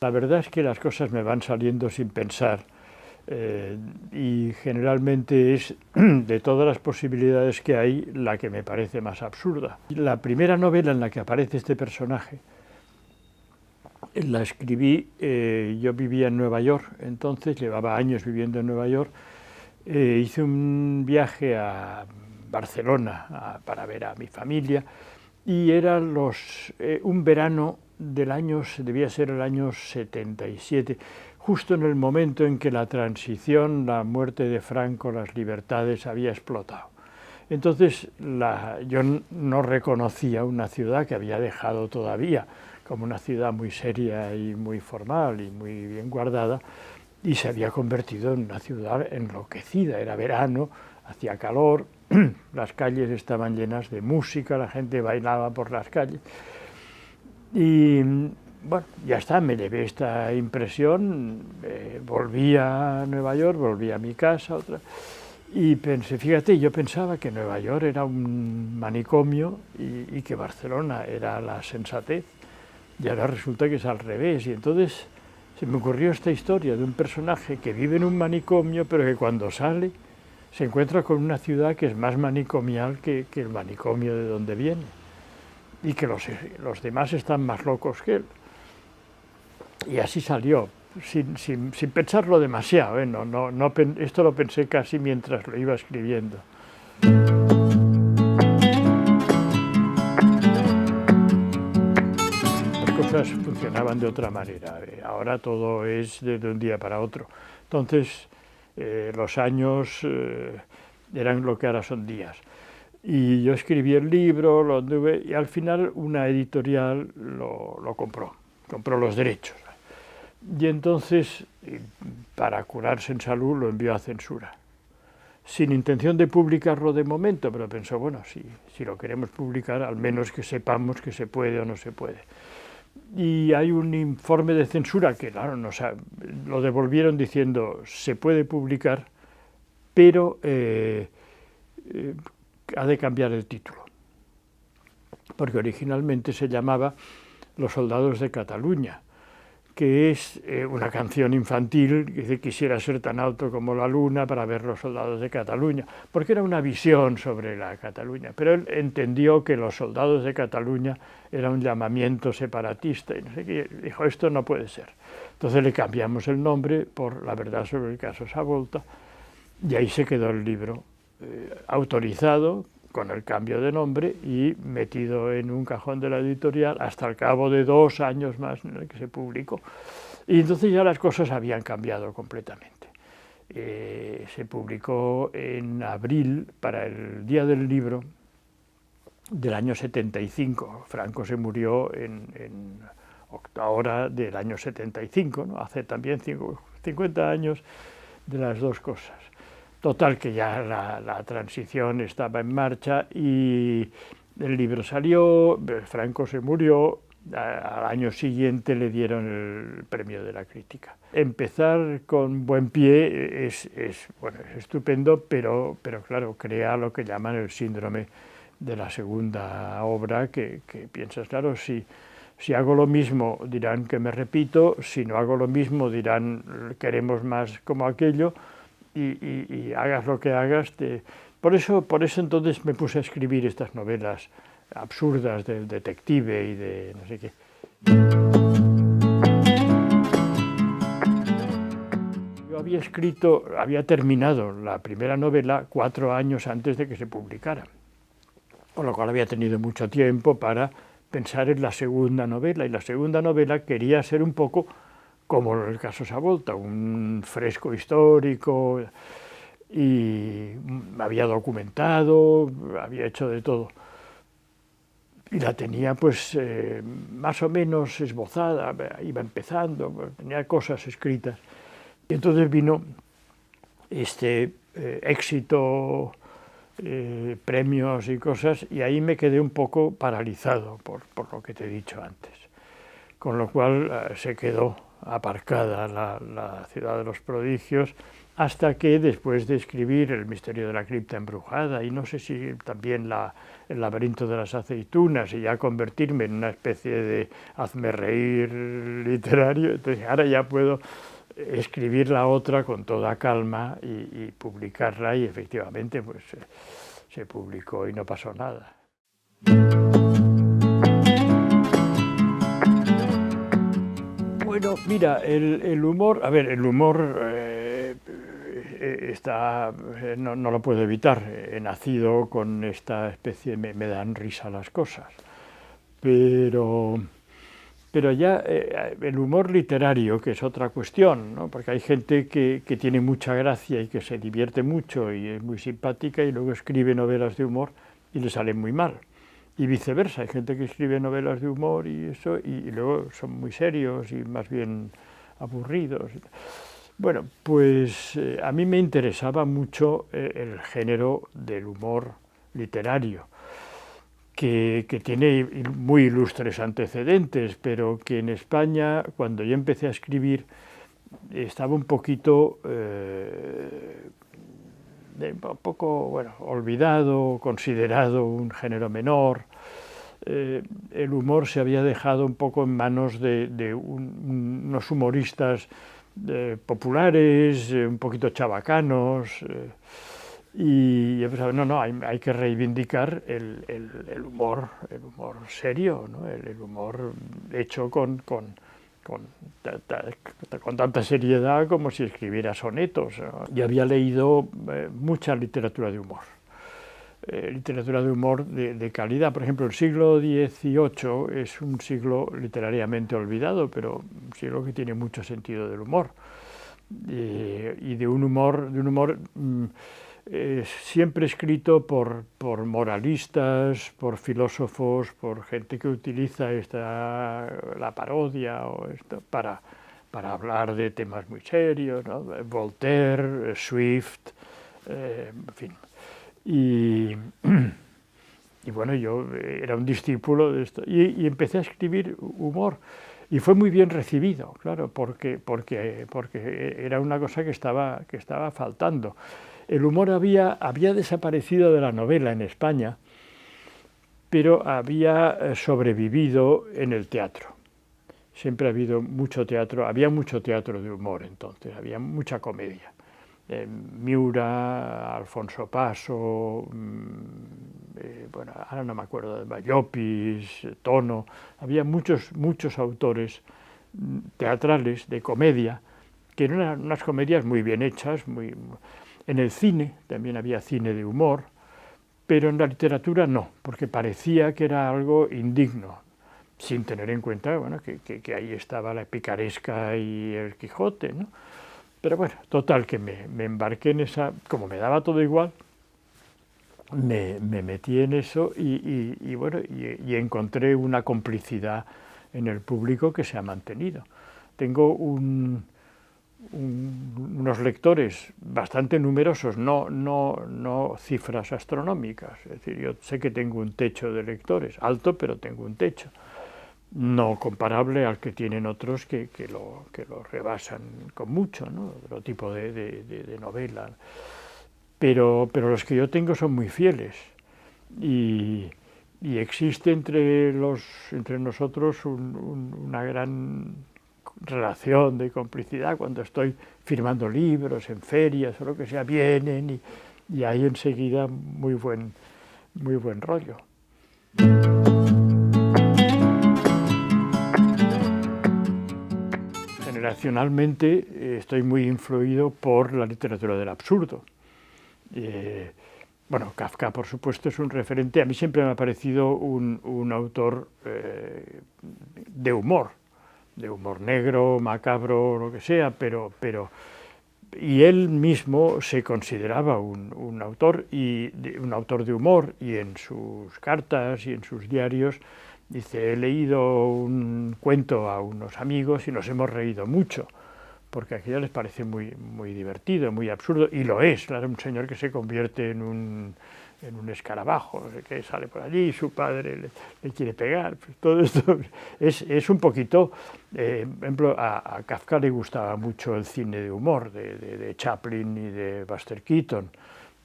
La verdad es que las cosas me van saliendo sin pensar y generalmente es de todas las posibilidades que hay la que me parece más absurda. La primera novela en la que aparece este personaje la escribí, yo vivía en Nueva York, entonces llevaba años viviendo en Nueva York, hice un viaje a Barcelona para ver a mi familia y era un verano del año, debía ser el año 77, justo en el momento en que la transición, la muerte de Franco, las libertades había explotado. Entonces yo no reconocía una ciudad que había dejado todavía como una ciudad muy seria y muy formal y muy bien guardada, y se había convertido en una ciudad enloquecida. Era verano, hacía calor, las calles estaban llenas de música, la gente bailaba por las calles. Y bueno, ya está, me llevé esta impresión, volví a Nueva York, volví a mi casa, y pensé, fíjate, yo pensaba que Nueva York era un manicomio y que Barcelona era la sensatez, y ahora resulta que es al revés. Y entonces se me ocurrió esta historia de un personaje que vive en un manicomio, pero que cuando sale se encuentra con una ciudad que es más manicomial que el manicomio de donde viene, y que los demás están más locos que él. Y así salió, sin pensarlo demasiado, ¿eh? Esto lo pensé casi mientras lo iba escribiendo. Las cosas funcionaban de otra manera, ahora todo es de un día para otro. Entonces, los años eran lo que ahora son días. Y yo escribí el libro, lo anduve, y al final una editorial lo compró los derechos. Y entonces, para curarse en salud, lo envió a censura. Sin intención de publicarlo de momento, pero pensó, bueno, si lo queremos publicar, al menos que sepamos que se puede o no se puede. Y hay un informe de censura que, claro, lo devolvieron diciendo, se puede publicar, pero ha de cambiar el título, porque originalmente se llamaba Los soldados de Cataluña, que es una canción infantil que dice quisiera ser tan alto como la luna para ver los soldados de Cataluña, porque era una visión sobre la Cataluña, pero él entendió que los soldados de Cataluña era un llamamiento separatista y no sé qué, dijo esto no puede ser. Entonces le cambiamos el nombre por La verdad sobre el caso Savolta y ahí se quedó el libro autorizado con el cambio de nombre y metido en un cajón de la editorial hasta el cabo de 2 años más en el que se publicó. Y entonces ya las cosas habían cambiado completamente. Se publicó en abril, para el Día del Libro del año 75. Franco se murió en ahora del año 75, ¿no? Hace también 50 años de las dos cosas. Total, que ya la transición estaba en marcha y el libro salió, Franco se murió, al año siguiente le dieron el premio de la crítica. Empezar con buen pie es estupendo, pero claro, crea lo que llaman el síndrome de la segunda obra, que piensas, claro, si hago lo mismo dirán que me repito, si no hago lo mismo dirán queremos más como aquello, y hagas lo que hagas. Por eso entonces me puse a escribir estas novelas absurdas del detective y de no sé qué. Yo había terminado la primera novela 4 años antes de que se publicara, con lo cual había tenido mucho tiempo para pensar en la segunda novela, y la segunda novela quería ser un poco como el caso Savolta, un fresco histórico, y me había documentado, había hecho de todo. Y la tenía pues más o menos esbozada, iba empezando, tenía cosas escritas. Y entonces vino este éxito, premios y cosas, y ahí me quedé un poco paralizado por lo que te he dicho antes. Con lo cual se quedó aparcada la Ciudad de los Prodigios hasta que después de escribir El misterio de la cripta embrujada y no sé si también El laberinto de las aceitunas y ya convertirme en una especie de hazme reír literario, entonces ahora ya puedo escribir la otra con toda calma y publicarla, y efectivamente pues se publicó y no pasó nada. Bueno, mira, el humor, a ver, el humor no lo puedo evitar. He nacido con esta especie, me dan risa las cosas. Pero ya el humor literario, que es otra cuestión, ¿no? Porque hay gente que tiene mucha gracia y que se divierte mucho y es muy simpática y luego escribe novelas de humor y le salen muy mal. Y viceversa, hay gente que escribe novelas de humor y eso, y luego son muy serios y más bien aburridos. Bueno, pues a mí me interesaba mucho el género del humor literario, que tiene muy ilustres antecedentes, pero que en España, cuando yo empecé a escribir, estaba un poquito un poco olvidado, considerado un género menor. El humor se había dejado un poco en manos de unos humoristas populares, un poquito chabacanos, y yo pensaba, hay que reivindicar el humor serio, ¿no? El humor hecho con tanta seriedad como si escribiera sonetos, ¿no? Yo había leído mucha literatura de humor. Literatura de humor de calidad. Por ejemplo, el siglo XVIII es un siglo literariamente olvidado, pero un siglo que tiene mucho sentido del humor. Y de un humor siempre escrito por moralistas, por filósofos, por gente que utiliza la parodia o esto para hablar de temas muy serios, ¿no? Voltaire, Swift, en fin. Y bueno, yo era un discípulo de esto y empecé a escribir humor y fue muy bien recibido, claro, porque era una cosa que estaba faltando. El humor había desaparecido de la novela en España, pero había sobrevivido en el teatro. Siempre ha habido mucho teatro, había mucho teatro de humor entonces, había mucha comedia. Miura, Alfonso Paso, ahora no me acuerdo, de Llopis, Tono, había muchos autores teatrales de comedia, que eran unas comedias muy bien hechas. En el cine también había cine de humor, pero en la literatura no, porque parecía que era algo indigno, sin tener en cuenta que ahí estaba la picaresca y el Quijote, ¿no? Pero bueno, total, que me embarqué en esa, como me daba todo igual, me metí en eso y encontré una complicidad en el público que se ha mantenido. Tengo unos lectores bastante numerosos, no cifras astronómicas, es decir, yo sé que tengo un techo de lectores, alto, pero tengo un techo. No comparable al que tienen otros que lo rebasan con mucho, ¿no? Otro tipo de novela. Pero los que yo tengo son muy fieles y existe entre nosotros una gran relación de complicidad. Cuando estoy firmando libros en ferias o lo que sea, vienen y hay enseguida muy buen rollo. Generacionalmente estoy muy influido por la literatura del absurdo. Kafka, por supuesto, es un referente. A mí siempre me ha parecido un autor de humor negro, macabro, lo que sea, y él mismo se consideraba un autor de humor, y en sus cartas y en sus diarios dice: he leído un cuento a unos amigos y nos hemos reído mucho, porque a aquello les parece muy divertido, muy absurdo, y lo es, claro, un señor que se convierte en en un escarabajo que sale por allí y su padre le quiere pegar. Pues todo esto es un poquito, por ejemplo, a Kafka le gustaba mucho el cine de humor de Chaplin y de Buster Keaton.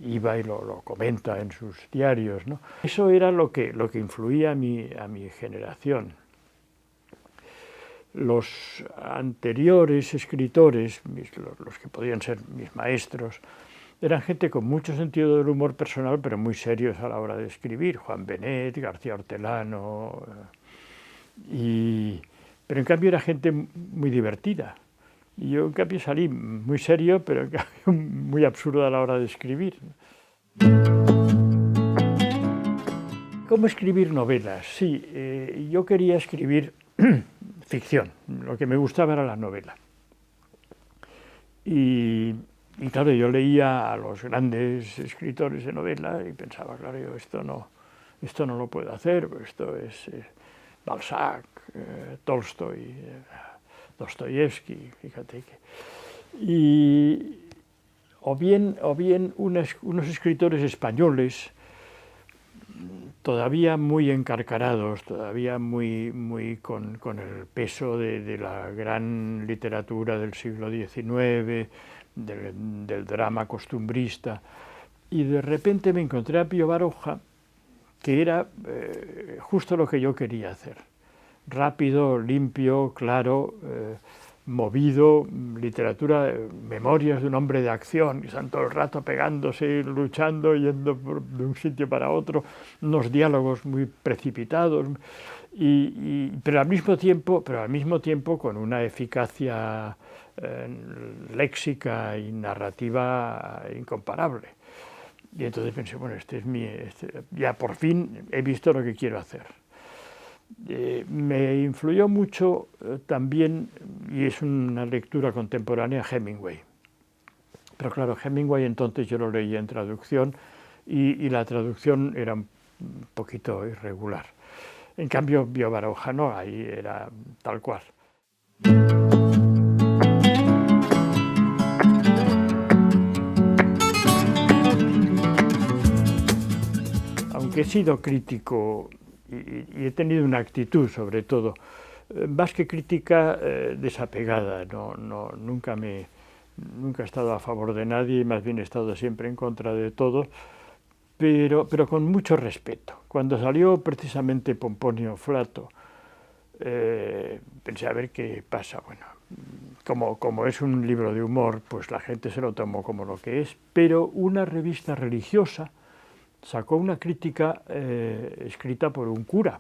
Iba y lo comenta en sus diarios, ¿no? Eso era lo que influía a mi generación. Los anteriores escritores, los que podían ser mis maestros, eran gente con mucho sentido del humor personal, pero muy serios a la hora de escribir. Juan Benet, García Hortelano, pero en cambio era gente muy divertida. Y yo en cambio salí muy serio, pero en cambio muy absurdo a la hora de escribir. ¿Cómo escribir novelas? Sí, yo quería escribir ficción, lo que me gustaba era la novela. Y claro, yo leía a los grandes escritores de novela y pensaba, claro, yo esto no lo puedo hacer, esto es Balzac, Tolstoy, Dostoyevsky, fíjate que... o bien unos escritores españoles todavía muy encarcarados, todavía muy con el peso de la gran literatura del siglo XIX, del drama costumbrista, y de repente me encontré a Pío Baroja, que era justo lo que yo quería hacer. Rápido, limpio, claro, movido, literatura, memorias de un hombre de acción, que están todo el rato pegándose, luchando, yendo de un sitio para otro, unos diálogos muy precipitados, pero al mismo tiempo con una eficacia léxica y narrativa incomparable. Y entonces pensé, bueno, ya por fin he visto lo que quiero hacer. Me influyó mucho también, y es una lectura contemporánea, Hemingway. Pero claro, Hemingway entonces yo lo leía en traducción y la traducción era un poquito irregular. En cambio, Pío Baroja no, ahí era tal cual. Aunque he sido crítico y he tenido una actitud, sobre todo, más que crítica, desapegada. Nunca he estado a favor de nadie, más bien he estado siempre en contra de todo, pero con mucho respeto. Cuando salió precisamente Pomponio Flato, pensé a ver qué pasa. Bueno, como es un libro de humor, pues la gente se lo tomó como lo que es, pero una revista religiosa sacó una crítica escrita por un cura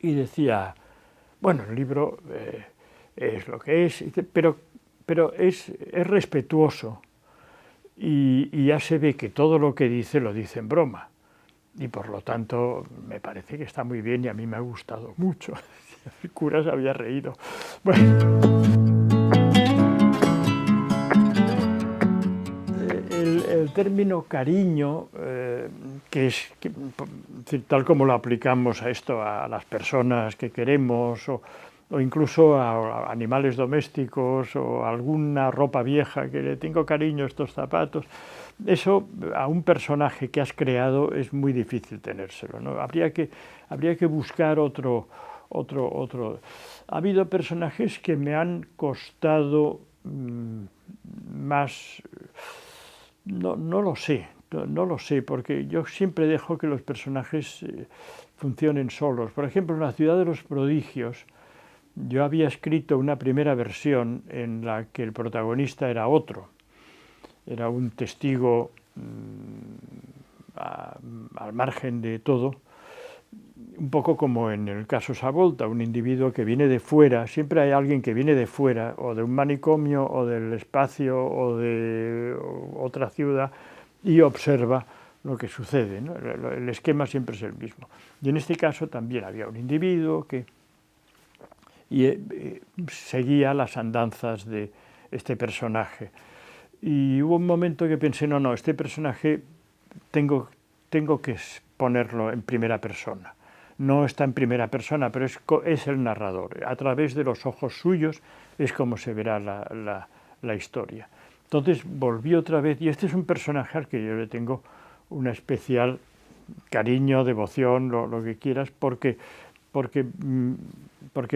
y decía, bueno, el libro es lo que es, pero es respetuoso y ya se ve que todo lo que dice lo dice en broma y por lo tanto me parece que está muy bien y a mí me ha gustado mucho. El cura se había reído. Bueno. El término cariño, tal como lo aplicamos a esto, a las personas que queremos o incluso a animales domésticos o a alguna ropa vieja que le tengo cariño a estos zapatos, eso a un personaje que has creado es muy difícil tenérselo, ¿no? Habría que buscar otro. Ha habido personajes que me han costado más. No lo sé, porque yo siempre dejo que los personajes funcionen solos. Por ejemplo, en La ciudad de los prodigios, yo había escrito una primera versión en la que el protagonista era otro. Era un testigo al margen de todo, un poco como en el caso Savolta, un individuo que viene de fuera. Siempre hay alguien que viene de fuera, o de un manicomio, o del espacio, o de otra ciudad, y observa lo que sucede, ¿no? El esquema siempre es el mismo. Y en este caso también había un individuo que seguía las andanzas de este personaje. Y hubo un momento que pensé, no, este personaje tengo que ponerlo en primera persona. No está en primera persona, pero es el narrador. A través de los ojos suyos es como se verá la historia. Entonces volví otra vez, y este es un personaje al que yo le tengo una especial cariño, devoción, lo que quieras, porque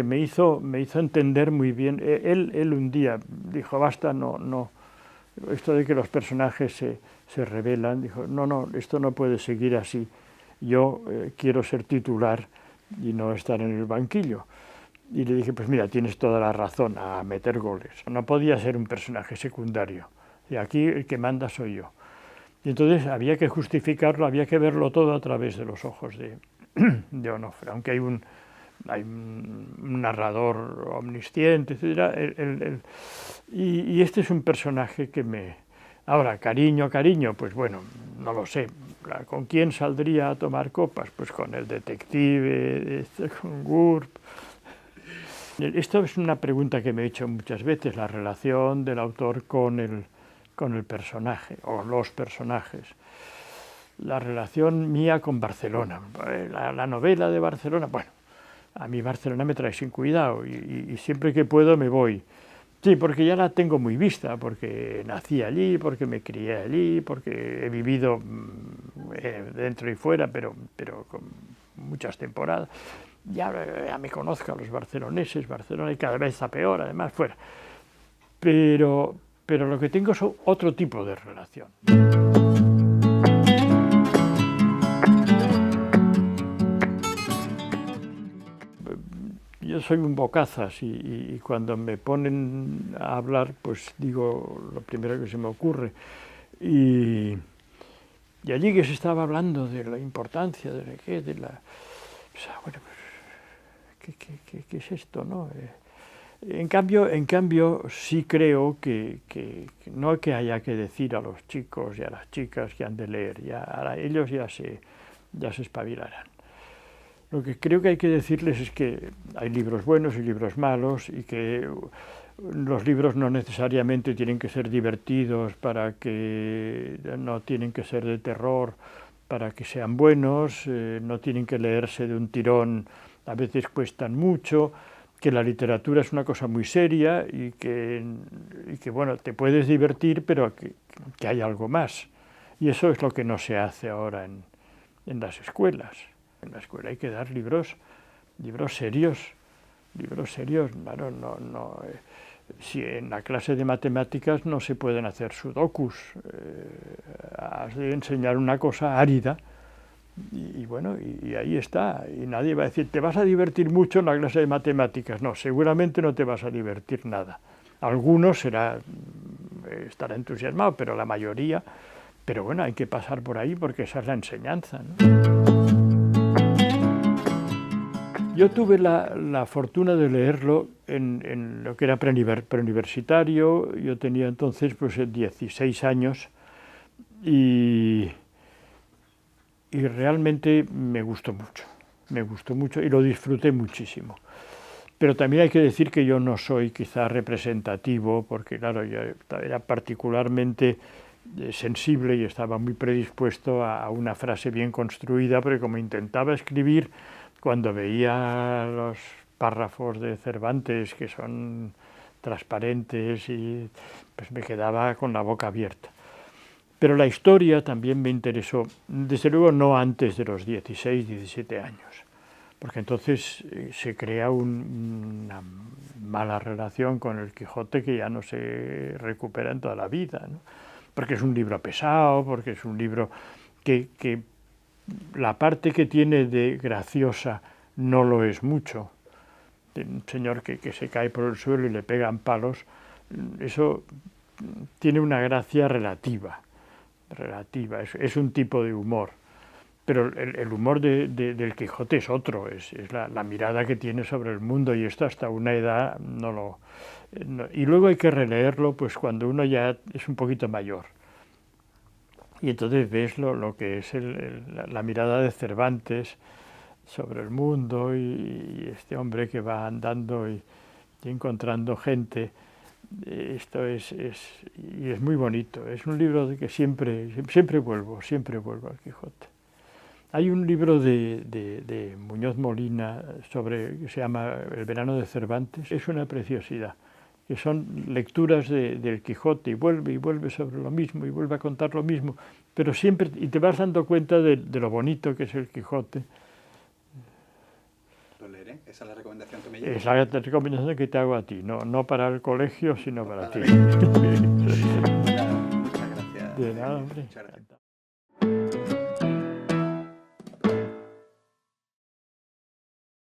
me hizo entender muy bien. Él un día dijo, basta, no, esto de que los personajes se rebelan, dijo, no, esto no puede seguir así, yo quiero ser titular y no estar en el banquillo. Y le dije, pues mira, tienes toda la razón, a meter goles. No podía ser un personaje secundario, y aquí el que manda soy yo. Y entonces había que justificarlo, había que verlo todo a través de los ojos de Onofre, aunque hay un narrador omnisciente, etc. Y este es un personaje que me... Ahora, cariño, pues bueno, no lo sé. ¿Con quién saldría a tomar copas? Pues con el detective, con GURB. Esto es una pregunta que me he hecho muchas veces, la relación del autor con el personaje o los personajes. La relación mía con Barcelona, la novela de Barcelona, bueno, a mí Barcelona me trae sin cuidado y siempre que puedo me voy. Sí, porque ya la tengo muy vista, porque nací allí, porque me crié allí, porque he vivido dentro y fuera, pero con muchas temporadas. Ya me conozco a los barceloneses, Barcelona y cada vez está peor, además, fuera. Pero lo que tengo es otro tipo de relación. Yo soy un bocazas y cuando me ponen a hablar, pues digo lo primero que se me ocurre. Y allí que se estaba hablando de la importancia, de la... O sea, bueno, pues, ¿qué es esto, no? En cambio, sí creo que no que haya que decir a los chicos y a las chicas que han de leer, ahora ellos ya se espabilarán. Lo que creo que hay que decirles es que hay libros buenos y libros malos y que los libros no necesariamente tienen que ser divertidos, no tienen que ser de terror para que sean buenos, no tienen que leerse de un tirón, a veces cuestan mucho, que la literatura es una cosa muy seria y que bueno, te puedes divertir, pero que hay algo más. Y eso es lo que no se hace ahora en las escuelas. En la escuela hay que dar libros serios, claro, si en la clase de matemáticas no se pueden hacer sudokus, has de enseñar una cosa árida, y bueno, y ahí está, y nadie va a decir, te vas a divertir mucho en la clase de matemáticas, no, seguramente no te vas a divertir nada. Algunos estará entusiasmado, pero la mayoría, pero bueno, hay que pasar por ahí porque esa es la enseñanza, ¿no? Yo tuve la fortuna de leerlo en lo que era preuniversitario. Yo tenía entonces pues 16 años y realmente me gustó mucho y lo disfruté muchísimo. Pero también hay que decir que yo no soy quizá representativo, porque claro, yo era particularmente sensible y estaba muy predispuesto a una frase bien construida, porque como intentaba escribir, cuando veía los párrafos de Cervantes que son transparentes, y pues me quedaba con la boca abierta. Pero la historia también me interesó, desde luego no antes de los 16, 17 años, porque entonces se crea una mala relación con el Quijote que ya no se recupera en toda la vida, ¿no? Porque es un libro pesado, porque es un libro que la parte que tiene de graciosa no lo es mucho. Un señor que se cae por el suelo y le pegan palos, eso tiene una gracia relativa, es un tipo de humor. Pero el humor del Quijote es otro, es la mirada que tiene sobre el mundo, y esto hasta una edad y luego hay que releerlo pues cuando uno ya es un poquito mayor. Y entonces ves lo que es la mirada de Cervantes sobre el mundo, y este hombre que va andando y encontrando gente. Esto es muy bonito. Es un libro de que siempre vuelvo al Quijote. Hay un libro de Muñoz Molina que se llama El verano de Cervantes. Es una preciosidad. que son lecturas del Quijote, y vuelve sobre lo mismo, y vuelve a contar lo mismo, pero siempre, y te vas dando cuenta de lo bonito que es el Quijote. Lo leeré, esa es la recomendación que me llevo. Esa es la recomendación que te hago a ti, no para el colegio, sino para ti. Muchas gracias. De nada, hombre. Muchas gracias.